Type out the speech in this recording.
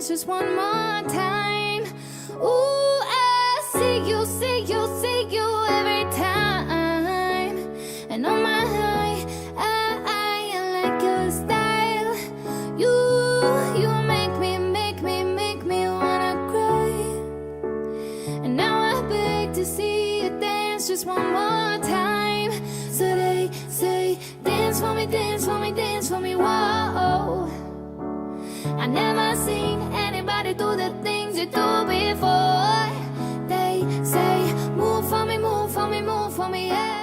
dance just one more time. Ooh, I see you, see you, see you every time. And on my high, I like your style. You make me wanna cry. And now I beg to see you dance just one more time. So they say, dance for me, dance for me, dance for me, whoa. I never seen anybody do the things you do before. They say, move for me, move for me, move for me, yeah.